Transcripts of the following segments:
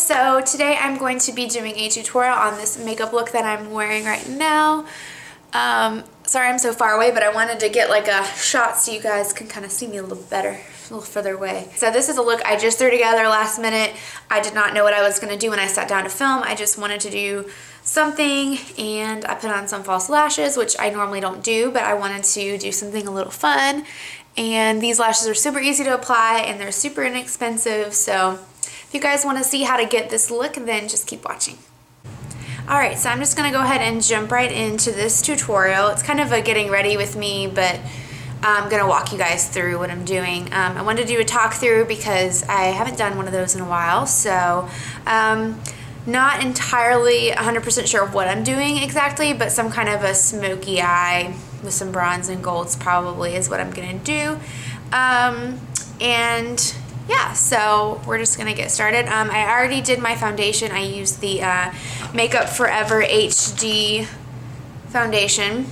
so today I'm going to be doing a tutorial on this makeup look that I'm wearing right now. Sorry I'm so far away, but I wanted to get like a shot so you guys can kind of see me a little better, a little further away. So this is a look I just threw together last minute. I did not know what I was going to do when I sat down to film. I just wanted to do something, and I put on some false lashes, which I normally don't do, but I wanted to do something a little fun. And these lashes are super easy to apply and they're super inexpensive, so if you guys want to see how to get this look, then just keep watching. Alright, so I'm just going to go ahead and jump right into this tutorial. It's kind of a getting ready with me, but I'm going to walk you guys through what I'm doing. I wanted to do a talk through because I haven't done one of those in a while, so not entirely 100% sure of what I'm doing exactly, but some kind of a smoky eye with some bronze and golds probably is what I'm going to do. And yeah, so we're just going to get started. I already did my foundation. I used the Makeup Forever HD foundation,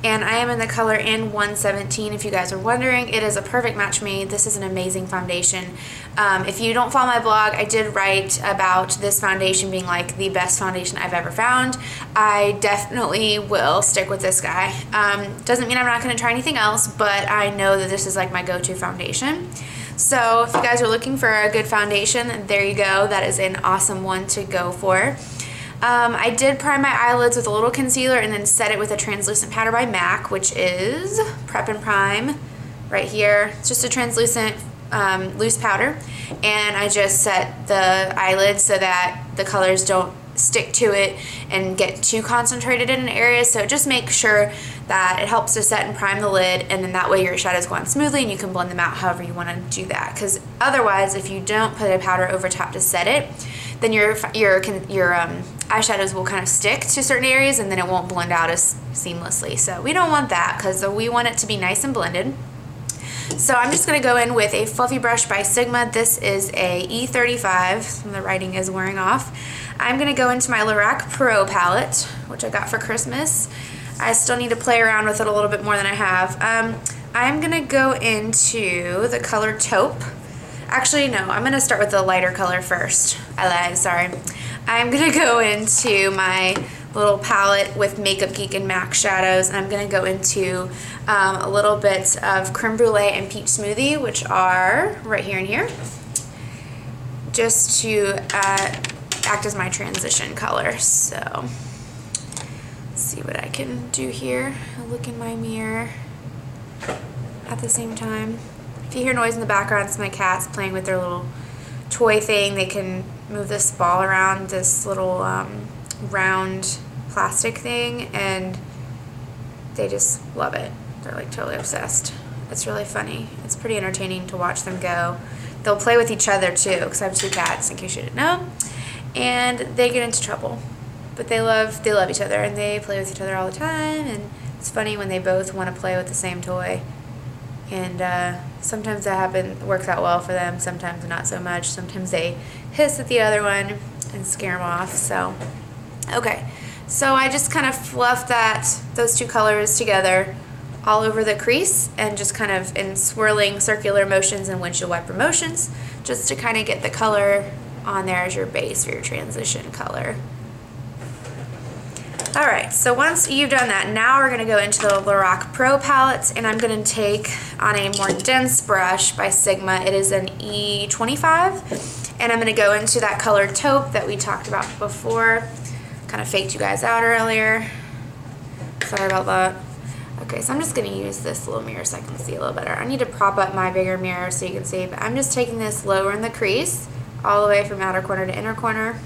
and I am in the color N117. If you guys are wondering, it is a perfect match for me. This is an amazing foundation. If you don't follow my blog, I did write about this foundation being like the best foundation I've ever found. I definitely will stick with this guy. Doesn't mean I'm not going to try anything else, but I know that this is like my go-to foundation. So if you guys are looking for a good foundation, there you go. That is an awesome one to go for. I did prime my eyelids with a little concealer and then set it with a translucent powder by MAC, which is Prep and Prime right here. It's just a translucent loose powder, and I just set the eyelids so that the colors don't stick to it and get too concentrated in an area. So just make sure that it helps to set and prime the lid, and then that way your shadows go on smoothly and you can blend them out however you want to do that. Because otherwise, if you don't put a powder over top to set it, then your eyeshadows will kind of stick to certain areas and then it won't blend out as seamlessly. So we don't want that, because we want it to be nice and blended. So I'm just going to go in with a fluffy brush by Sigma. This is a E35. The writing is wearing off. I'm going to go into my Lorac Pro palette, which I got for Christmas. I still need to play around with it a little bit more than I have. I'm going to go into the color Taupe. Actually, no, I'm going to start with the lighter color first. I lied, sorry. I'm going to go into my little palette with Makeup Geek and MAC shadows, and I'm going to go into a little bit of Creme Brûlée and Peach Smoothie, which are right here and here, just to act as my transition color. So let's see what I can do here. I'll look in my mirror at the same time. If you hear noise in the background, it's my cats playing with their little toy thing. They can move this ball around, this little round plastic thing, and they just love it. They're like totally obsessed. It's really funny. It's pretty entertaining to watch them go. They'll play with each other too, because I have two cats, in case you didn't know, and they get into trouble, but they love each other and they play with each other all the time. And it's funny when they both want to play with the same toy, and sometimes that works out well for them, sometimes not so much. Sometimes they hiss at the other one and scare them off. So okay, so I just kind of fluffed those two colors together all over the crease, and just kind of in swirling circular motions and windshield wiper motions, just to kind of get the color on there as your base for your transition color. Alright, so once you've done that, now we're going to go into the Lorac Pro palette, and I'm going to take on a more dense brush by Sigma. It is an E25, and I'm going to go into that color Taupe that we talked about before. Kind of faked you guys out earlier. Sorry about that. Okay, so I'm just going to use this little mirror so I can see a little better. I need to prop up my bigger mirror so you can see, but I'm just taking this lower in the crease, all the way from outer corner to inner corner,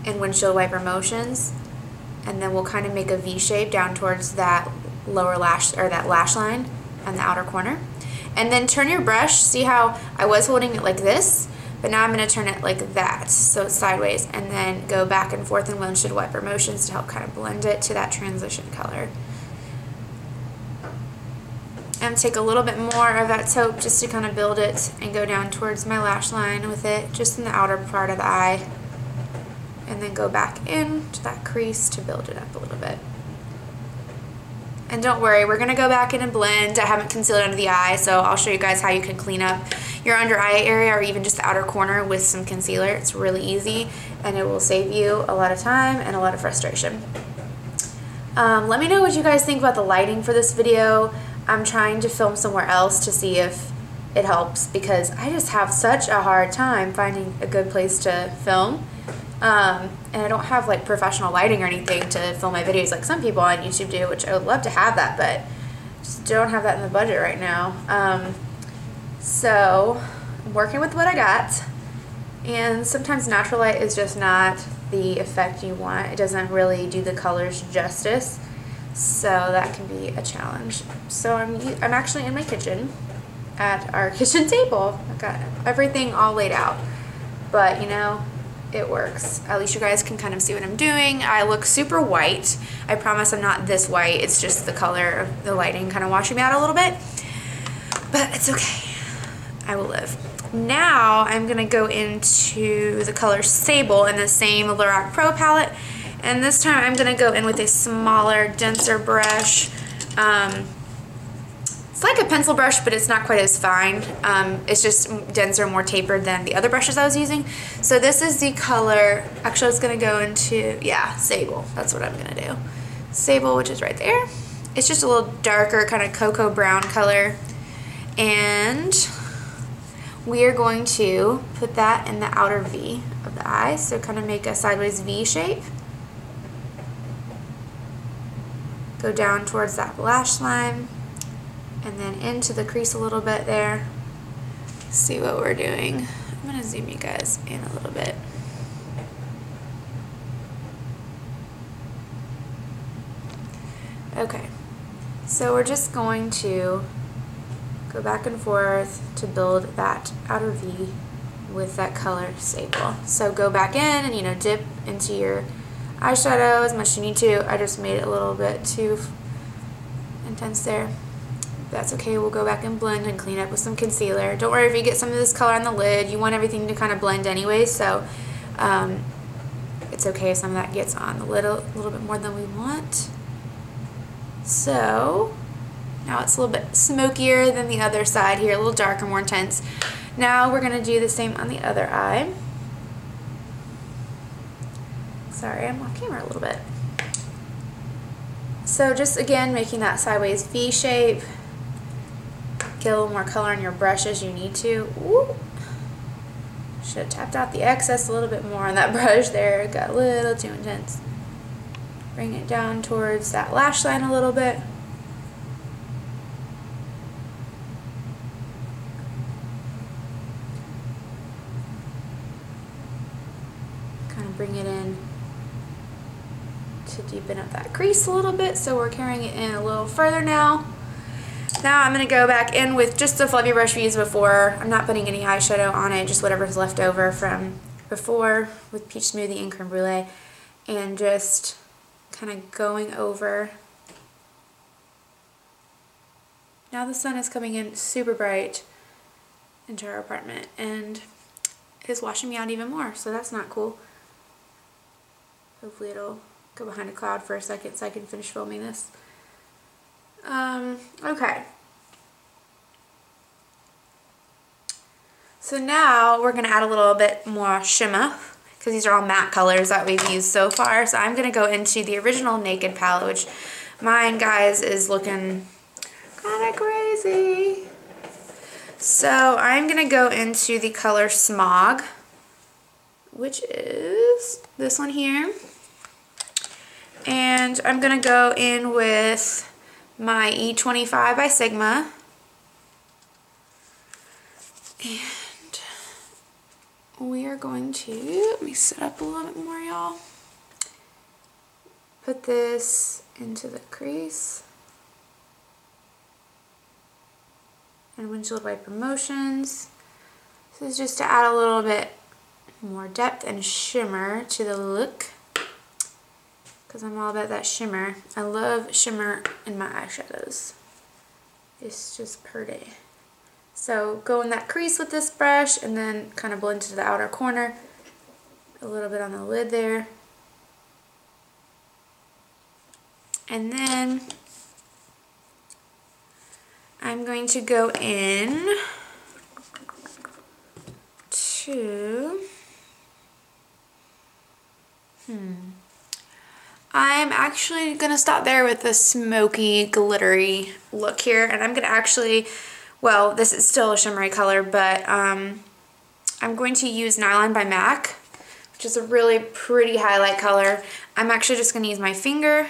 in windshield wiper motions. And then we'll kind of make a V shape down towards that lower lash, or that lash line on the outer corner. And then turn your brush. See how I was holding it like this, but now I'm going to turn it like that, so it's sideways, and then go back and forth in windshield wiper motions to help kind of blend it to that transition color. And take a little bit more of that taupe just to kind of build it and go down towards my lash line with it, just in the outer part of the eye. And then go back into that crease to build it up a little bit. And don't worry, we're gonna go back in and blend. I haven't concealed under the eye, so I'll show you guys how you can clean up your under eye area or even just the outer corner with some concealer. It's really easy and it will save you a lot of time and a lot of frustration. Let me know what you guys think about the lighting for this video. I'm trying to film somewhere else to see if it helps because I just have such a hard time finding a good place to film. And I don't have like professional lighting or anything to film my videos like some people on YouTube do, which I would love to have that, but just don't have that in the budget right now. So I'm working with what I got, and sometimes natural light is just not the effect you want. It doesn't really do the colors justice, so that can be a challenge. So I'm actually in my kitchen at our kitchen table. I've got everything all laid out, but you know, it works. At least you guys can kind of see what I'm doing. I look super white. I promise I'm not this white. It's just the color of the lighting kind of washing me out a little bit, but it's okay. I will live. Now I'm gonna go into the color Sable in the same Lorac Pro palette, and this time I'm gonna go in with a smaller, denser brush. It's like a pencil brush, but it's not quite as fine. It's just denser, more tapered than the other brushes I was using. So this is the color, actually it's gonna go into, yeah, Sable. That's what I'm gonna do. Sable, which is right there. It's just a little darker, kind of cocoa brown color. And we are going to put that in the outer V of the eye. So kind of make a sideways V shape. Go down towards that lash line. And then into the crease a little bit there. See what we're doing. I'm gonna zoom you guys in a little bit. Okay, so we're just going to go back and forth to build that outer V with that color Sable. So go back in and, you know, dip into your eyeshadow as much as you need to. I just made it a little bit too intense there. That's okay, we'll go back and blend and clean up with some concealer. Don't worry if you get some of this color on the lid. You want everything to kind of blend anyway, so it's okay if some of that gets on the lid a little bit more than we want. So now it's a little bit smokier than the other side here, a little darker, more intense. Now we're gonna do the same on the other eye. Sorry, I'm off camera a little bit. So just again, making that sideways V shape. Get a little more color on your brush as you need to. Ooh. Should have tapped out the excess a little bit more on that brush there. It got a little too intense. Bring it down towards that lash line a little bit. Kind of bring it in to deepen up that crease a little bit, so we're carrying it in a little further now. Now I'm going to go back in with just the fluffy brush we used before. I'm not putting any eyeshadow on it, just whatever's left over from before with Peach Smoothie and Creme Brûlée, and just kind of going over. Now the sun is coming in super bright into our apartment, and it is washing me out even more, so that's not cool. Hopefully it'll go behind a cloud for a second so I can finish filming this. Okay. So now we're going to add a little bit more shimmer, because these are all matte colors that we've used so far. So I'm going to go into the original Naked palette, which mine, guys, is looking kind of crazy. So I'm going to go into the color Smog, which is this one here. And I'm going to go in with my E25 by Sigma. And we are going to, let me set up a little bit more, y'all. Put this into the crease. And windshield wiper motions. This is just to add a little bit more depth and shimmer to the look, because I'm all about that shimmer. I love shimmer in my eyeshadows. It's just pretty. So go in that crease with this brush and then kind of blend to the outer corner. A little bit on the lid there. And then I'm going to go in to, I'm actually going to stop there with the smoky, glittery look here. And I'm going to actually, well, this is still a shimmery color, but I'm going to use Nylon by MAC, which is a really pretty highlight color. I'm actually just going to use my finger,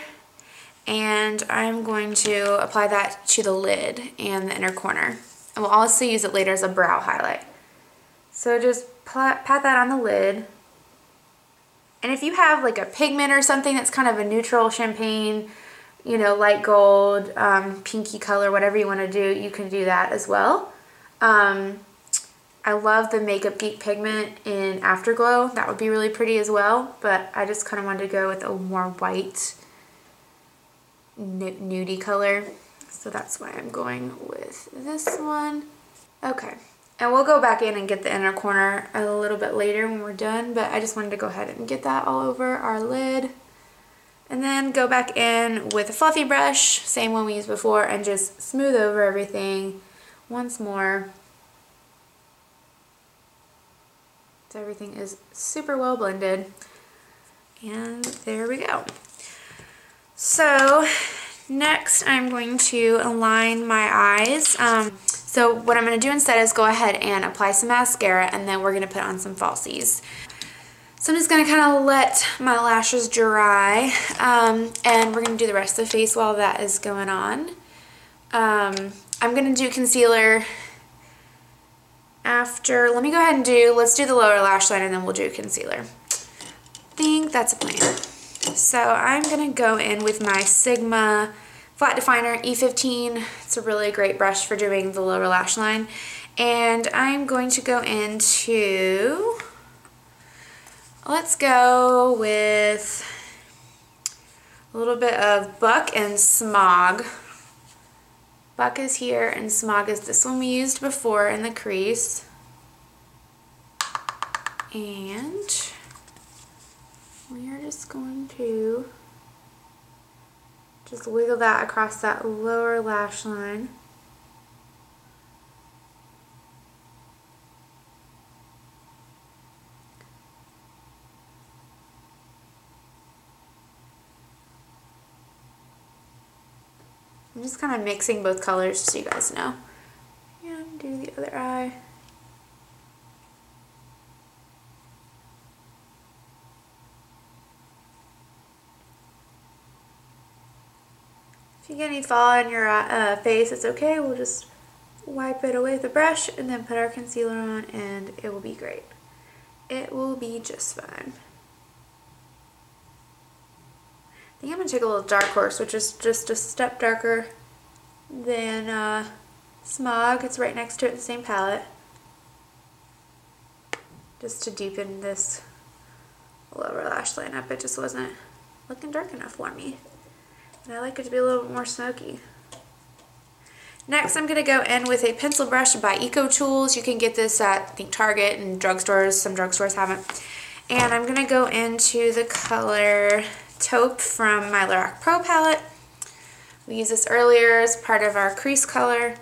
and I'm going to apply that to the lid and the inner corner. And we'll also use it later as a brow highlight. So just pat that on the lid. And if you have like a pigment or something that's kind of a neutral champagne, you know, light gold, pinky color, whatever you want to do, you can do that as well. I love the Makeup Geek pigment in Afterglow. That would be really pretty as well, but I just kind of wanted to go with a more white, nudie color. So that's why I'm going with this one. Okay. And we'll go back in and get the inner corner a little bit later when we're done, but I just wanted to go ahead and get that all over our lid. And then go back in with a fluffy brush, same one we used before, and just smooth over everything once more. So everything is super well blended. And there we go. So next I'm going to align my eyes. So what I'm going to do instead is go ahead and apply some mascara, and then we're going to put on some falsies. So I'm just going to kind of let my lashes dry, and we're going to do the rest of the face while that is going on. I'm going to do concealer after. Let me go ahead and let's do the lower lash line, and then we'll do concealer. I think that's a plan. So I'm going to go in with my Sigma Flat Definer E15. It's a really great brush for doing the lower lash line. And I'm going to go into, let's go with a little bit of Buck and Smog. Buck is here and Smog is this one we used before in the crease. And we are just going to just wiggle that across that lower lash line. I'm just kind of mixing both colors so you guys know. And do the other eye. If you get any fallout on your face, it's okay. We'll just wipe it away with the brush and then put our concealer on, and it will be great. It will be just fine. I think I'm going to take a little dark horse, which is just a step darker than Smog. It's right next to it in the same palette. Just to deepen this lower lash line up. It just wasn't looking dark enough for me. And I like it to be a little bit more smoky. Next, I'm going to go in with a pencil brush by Eco Tools. You can get this at, I think, Target and drugstores. Some drugstores have it. And I'm going to go into the color Taupe from my Lorac Pro palette. We used this earlier as part of our crease color.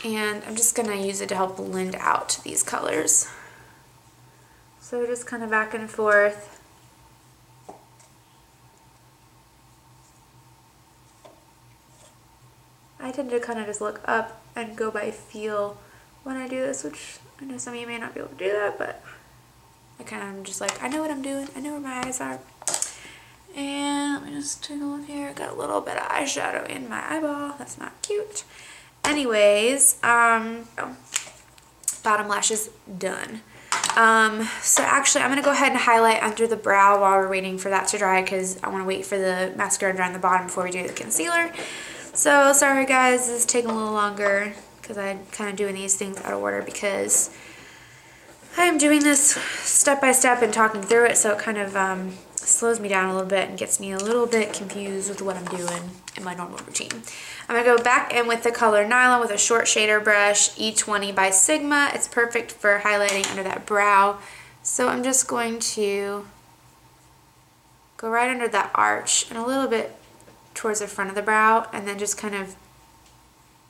And I'm just going to use it to help blend out these colors. So just kind of back and forth. I tend to kind of just look up and go by feel when I do this, which I know some of you may not be able to do that, but I kind of just like, I know what I'm doing. I know where my eyes are. And let me just take a look here. Got a little bit of eyeshadow in my eyeball. That's not cute. Anyways, bottom lash is done. So actually I'm going to go ahead and highlight under the brow while we're waiting for that to dry, because I want to wait for the mascara to dry on the bottom before we do the concealer. So sorry guys, this is taking a little longer because I'm kind of doing these things out of order because I am doing this step by step and talking through it, so it kind of slows me down a little bit and gets me a little bit confused with what I'm doing in my normal routine. I'm going to go back in with the color Nylon with a short shader brush, E20 by Sigma. It's perfect for highlighting under that brow. So I'm just going to go right under that arch and a little bit towards the front of the brow, and then just kind of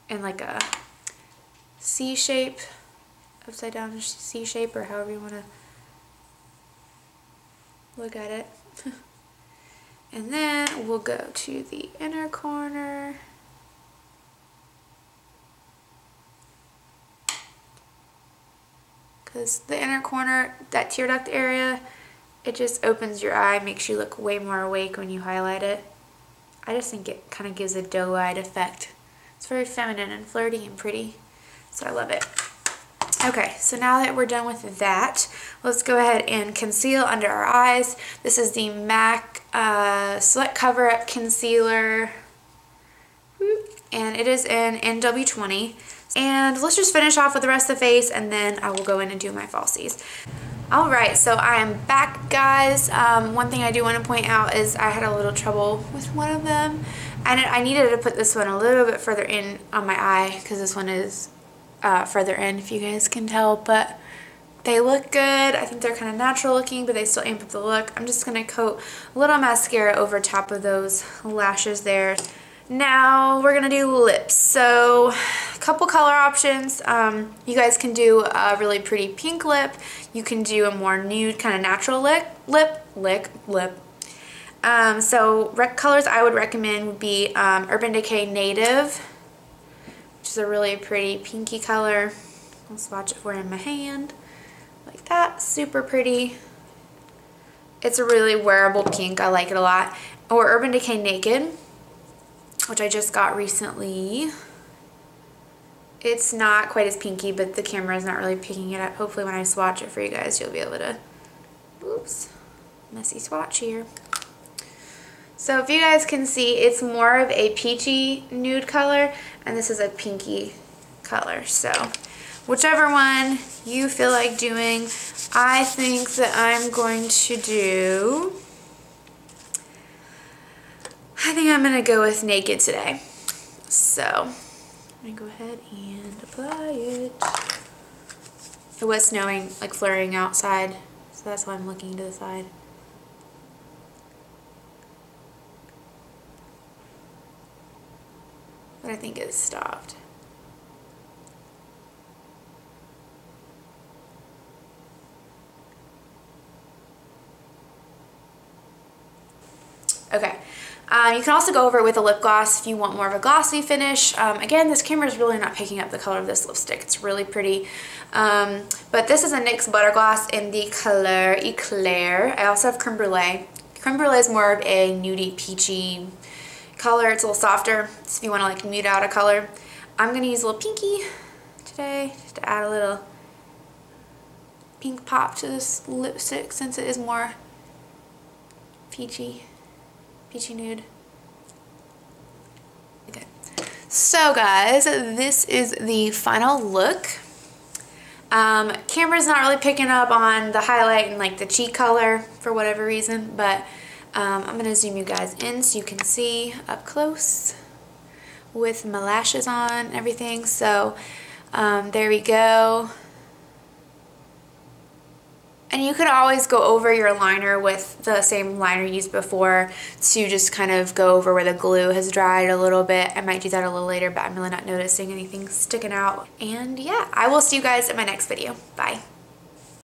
in like a C shape, upside down C shape, or however you want to look at it. And then we'll go to the inner corner. Because the inner corner, that tear duct area, it just opens your eye, makes you look way more awake when you highlight it. I just think it kind of gives a doe-eyed effect. It's very feminine and flirty and pretty, so I love it. Okay, so now that we're done with that, let's go ahead and conceal under our eyes. This is the MAC Select Cover Up Concealer, and it is in NW20. And let's just finish off with the rest of the face, and then I will go in and do my falsies. Alright, so I am back, guys. One thing I do want to point out is I had a little trouble with one of them, and I needed to put this one a little bit further in on my eye, because this one is further in, if you guys can tell, but they look good. I think they're kind of natural looking, but they still amp up the look. I'm just going to coat a little mascara over top of those lashes there. Now we're gonna do lips. So a couple color options. You guys can do a really pretty pink lip. You can do a more nude kind of natural lip. So colors I would recommend would be Urban Decay Native, which is a really pretty pinky color. I'll swatch it for you in my hand like that. Super pretty. It's a really wearable pink. I like it a lot. Or Urban Decay Naked, which I just got recently. It's not quite as pinky, but the camera is not really picking it up. Hopefully when I swatch it for you guys, you'll be able to, oops, messy swatch here. So if you guys can see, it's more of a peachy nude color, and this is a pinky color. So whichever one you feel like doing, I think that I'm going to do, I think I'm going to go with Naked today. So I'm going to go ahead and apply it. It was snowing, like flurrying outside, so that's why I'm looking to the side. But I think it's stopped. Okay. You can also go over it with a lip gloss if you want more of a glossy finish. Again, this camera is really not picking up the color of this lipstick. It's really pretty. But this is a NYX Butter Gloss in the color Eclair. I also have Creme Brûlée. Creme Brûlée is more of a nudie, peachy color. It's a little softer, so if you want to like mute out a color. I'm going to use a little pinky today just to add a little pink pop to this lipstick since it is more peachy nude. Okay, so guys, this is the final look. Camera's not really picking up on the highlight and like the cheek color for whatever reason, but I'm gonna zoom you guys in so you can see up close with my lashes on and everything. So there we go. And you could always go over your liner with the same liner you used before to just kind of go over where the glue has dried a little bit. I might do that a little later, but I'm really not noticing anything sticking out. And yeah, I will see you guys in my next video. Bye.